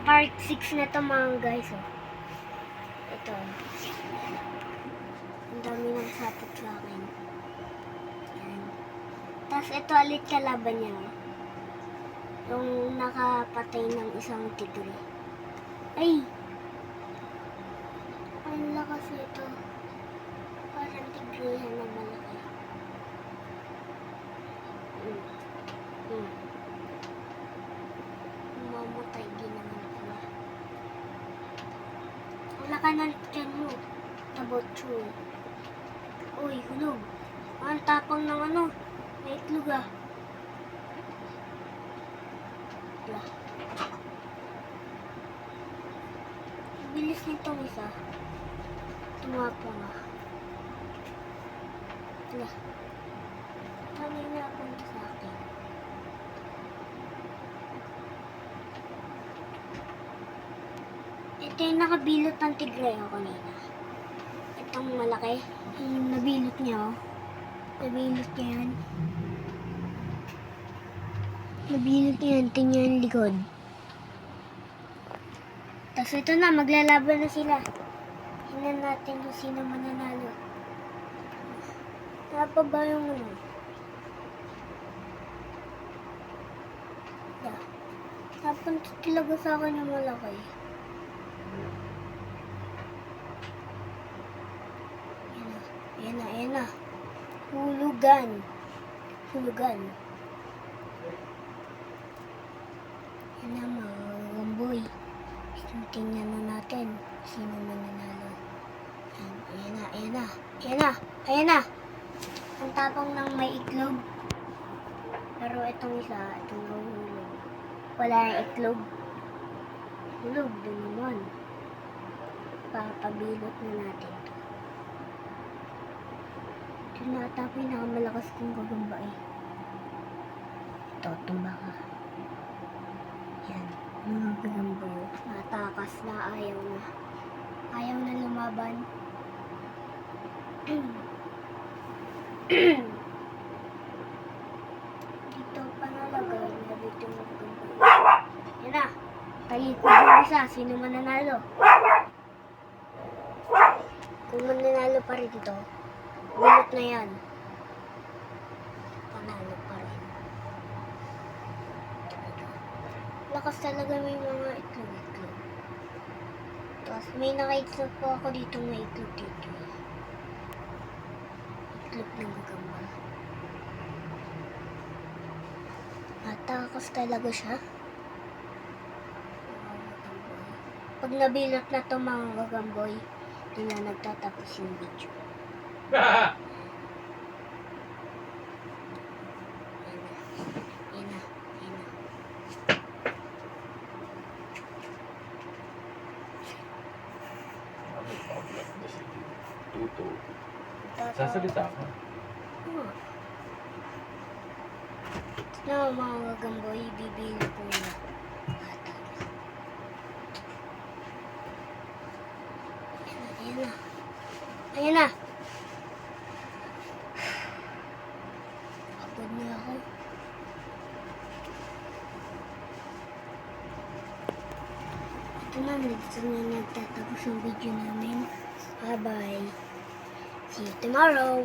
Part 6 na to mga guys. Oh. Ito. Ang dami ng sapot sa akin. Yan. Tapos ito ulit kalaban niya. Oh. Yung nakapatay ng isang tigre. Ay! Ang lakas nito. Parang tigrehan na malaki. Mamatay din naman pala. Wala ka ng tiyan mo. Tabotso. Uy, hulog. Ang tapang ng ano. May itlog ah. Wala. Bilis nitong isa. Tumapang ah. Wala. Tama na ako sa akin. Ito yung nakabilot ng tigre ako kanina. Itong malaki. Yung nabilot niya oh. Nabilot niya yan. Nabilot niya yan. Tingnan yung likod. Tapos ito na. Maglalaban na sila. Tingnan natin kung sino mananalo. Napa ba yung ano? Napunta talaga sa akin yung malaki. Ayan na. Hulugan. Ayan na mga gamboy. Tingnan na natin sino mananalo. Ayan na. Ang tapang ng may itlog. Pero itong isa, itong nahuhulog. Wala yung itlog. Hulog din naman. Papabilot na natin ito. Ito na ata pinakamalakas kong gagamba eh. Ito, tumba ka. Yan, mga gagamba yun. Natakas na, ayaw na. Ayaw na lumaban. Dito pa nalagay. Dito yung gagamba. Yan na. Talikod yung isa. Sino mananalo? Kung mananalo pa rin ito, bilot na yan. Panalo pa rin. Lakas talaga may mga itlog. Tapos may nakaitlog po ako dito may itlog dito. Itlog ng gagamba. Matakas talaga siya. Pag nabilot na to mga gagamboy, hindi na nagtatapos yung video. Yan na. Tuto. Sasalita ka. Na mga gagamboy, bibili ko na. Ayan na. Pagod na ako. Ito na, dito na nagtatapos yung video namin. Bye-bye. See you tomorrow.